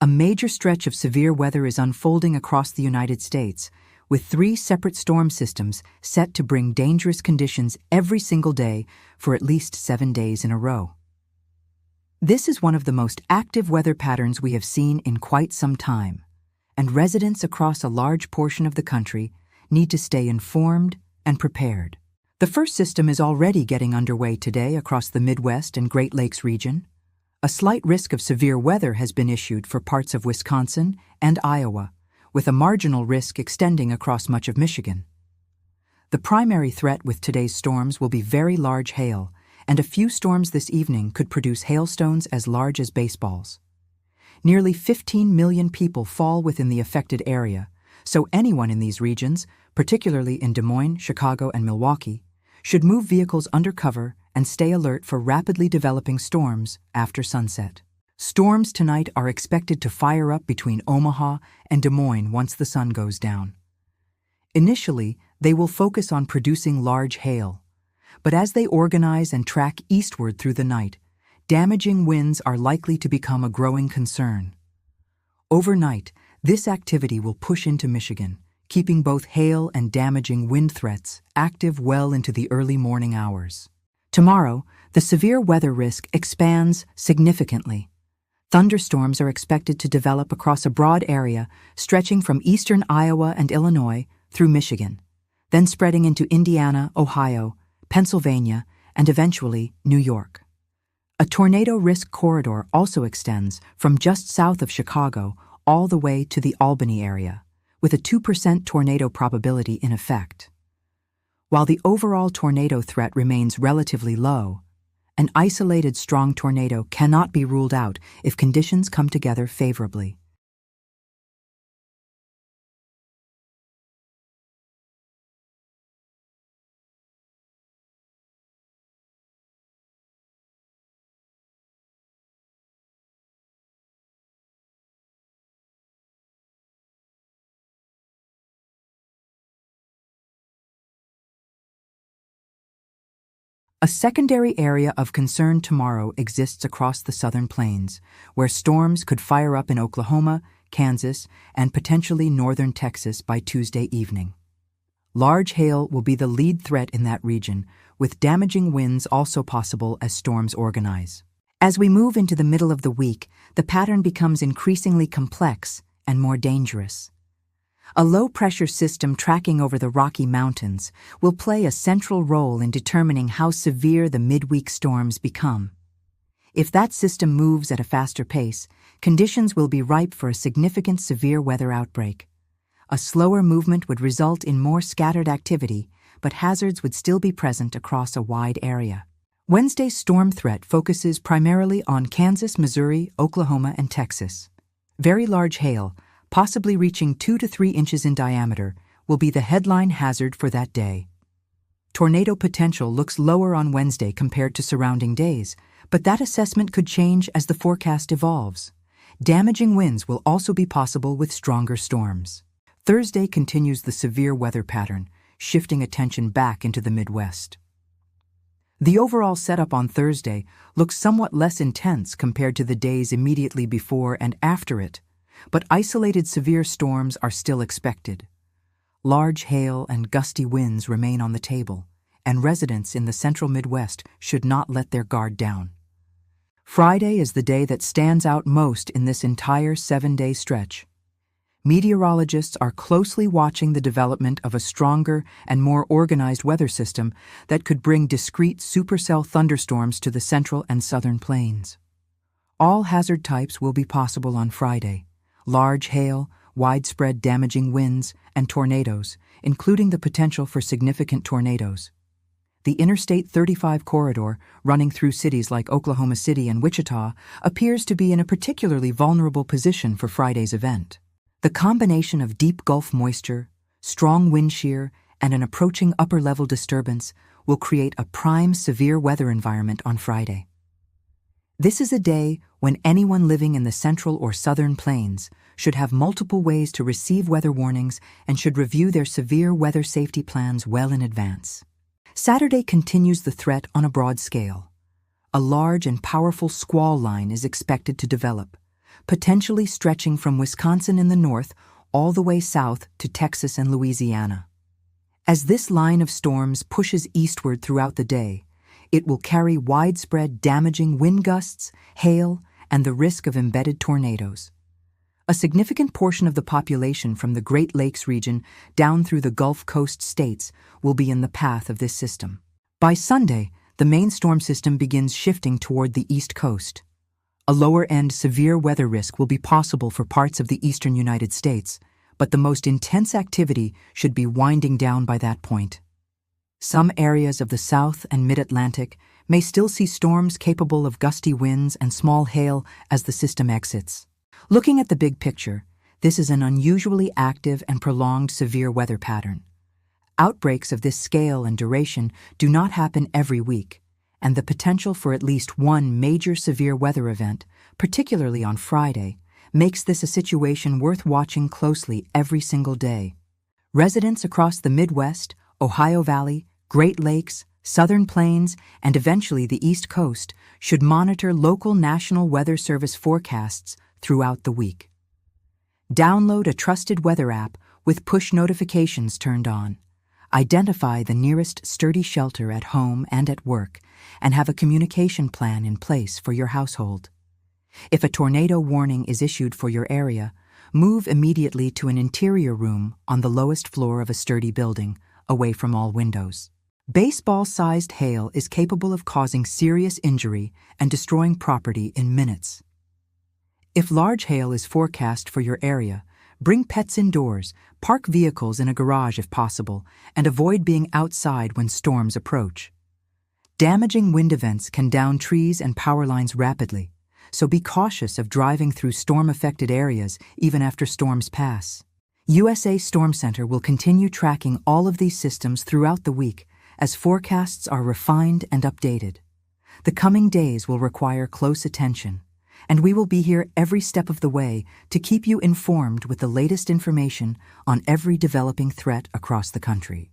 A major stretch of severe weather is unfolding across the United States, with 3 separate storm systems set to bring dangerous conditions every single day for at least 7 days in a row. This is one of the most active weather patterns we have seen in quite some time, and residents across a large portion of the country need to stay informed and prepared. The first system is already getting underway today across the Midwest and Great Lakes region. A slight risk of severe weather has been issued for parts of Wisconsin and Iowa, with a marginal risk extending across much of Michigan. The primary threat with today's storms will be very large hail, and a few storms this evening could produce hailstones as large as baseballs. Nearly 15 million people fall within the affected area, so anyone in these regions, particularly in Des Moines, Chicago, and Milwaukee, should move vehicles under cover and stay alert for rapidly developing storms after sunset. Storms tonight are expected to fire up between Omaha and Des Moines once the sun goes down. Initially, they will focus on producing large hail, but as they organize and track eastward through the night, damaging winds are likely to become a growing concern. Overnight, this activity will push into Michigan, keeping both hail and damaging wind threats active well into the early morning hours. Tomorrow, the severe weather risk expands significantly. Thunderstorms are expected to develop across a broad area stretching from eastern Iowa and Illinois through Michigan, then spreading into Indiana, Ohio, Pennsylvania, and eventually New York. A tornado risk corridor also extends from just south of Chicago all the way to the Albany area, with a 2% tornado probability in effect. While the overall tornado threat remains relatively low, an isolated strong tornado cannot be ruled out if conditions come together favorably. A secondary area of concern tomorrow exists across the southern plains, where storms could fire up in Oklahoma, Kansas, and potentially northern Texas by Tuesday evening. Large hail will be the lead threat in that region, with damaging winds also possible as storms organize. As we move into the middle of the week, the pattern becomes increasingly complex and more dangerous. A low-pressure system tracking over the Rocky Mountains will play a central role in determining how severe the midweek storms become. If that system moves at a faster pace, conditions will be ripe for a significant severe weather outbreak. A slower movement would result in more scattered activity, but hazards would still be present across a wide area. Wednesday's storm threat focuses primarily on Kansas, Missouri, Oklahoma, and Texas. Very large hail, possibly reaching 2 to 3 inches in diameter, will be the headline hazard for that day. Tornado potential looks lower on Wednesday compared to surrounding days, but that assessment could change as the forecast evolves. Damaging winds will also be possible with stronger storms. Thursday continues the severe weather pattern, shifting attention back into the Midwest. The overall setup on Thursday looks somewhat less intense compared to the days immediately before and after it, but isolated severe storms are still expected. Large hail and gusty winds remain on the table, and residents in the central Midwest should not let their guard down. Friday is the day that stands out most in this entire 7-day stretch. Meteorologists are closely watching the development of a stronger and more organized weather system that could bring discrete supercell thunderstorms to the central and southern plains. All hazard types will be possible on Friday: large hail, widespread damaging winds, and tornadoes, including the potential for significant tornadoes. The Interstate 35 corridor, running through cities like Oklahoma City and Wichita, appears to be in a particularly vulnerable position for Friday's event. The combination of deep Gulf moisture, strong wind shear, and an approaching upper-level disturbance will create a prime severe weather environment on Friday. This is a day when anyone living in the central or southern plains should have multiple ways to receive weather warnings and should review their severe weather safety plans well in advance. Saturday continues the threat on a broad scale. A large and powerful squall line is expected to develop, potentially stretching from Wisconsin in the north all the way south to Texas and Louisiana. As this line of storms pushes eastward throughout the day, it will carry widespread damaging wind gusts, hail, and the risk of embedded tornadoes. A significant portion of the population from the Great Lakes region down through the Gulf Coast states will be in the path of this system. By Sunday, the main storm system begins shifting toward the east coast. A lower-end severe weather risk will be possible for parts of the eastern United States, but the most intense activity should be winding down by that point. Some areas of the South and Mid-Atlantic may still see storms capable of gusty winds and small hail as the system exits. Looking at the big picture, this is an unusually active and prolonged severe weather pattern. Outbreaks of this scale and duration do not happen every week, and the potential for at least one major severe weather event, particularly on Friday, makes this a situation worth watching closely every single day. Residents across the Midwest, Ohio Valley, Great Lakes, Southern Plains, and eventually the East Coast should monitor local National Weather Service forecasts throughout the week. Download a trusted weather app with push notifications turned on. Identify the nearest sturdy shelter at home and at work, and have a communication plan in place for your household. If a tornado warning is issued for your area, move immediately to an interior room on the lowest floor of a sturdy building, away from all windows. Baseball-sized hail is capable of causing serious injury and destroying property in minutes. If large hail is forecast for your area, bring pets indoors, park vehicles in a garage if possible, and avoid being outside when storms approach. Damaging wind events can down trees and power lines rapidly, so be cautious of driving through storm-affected areas even after storms pass. USA Storm Center will continue tracking all of these systems throughout the week as forecasts are refined and updated. The coming days will require close attention, and we will be here every step of the way to keep you informed with the latest information on every developing threat across the country.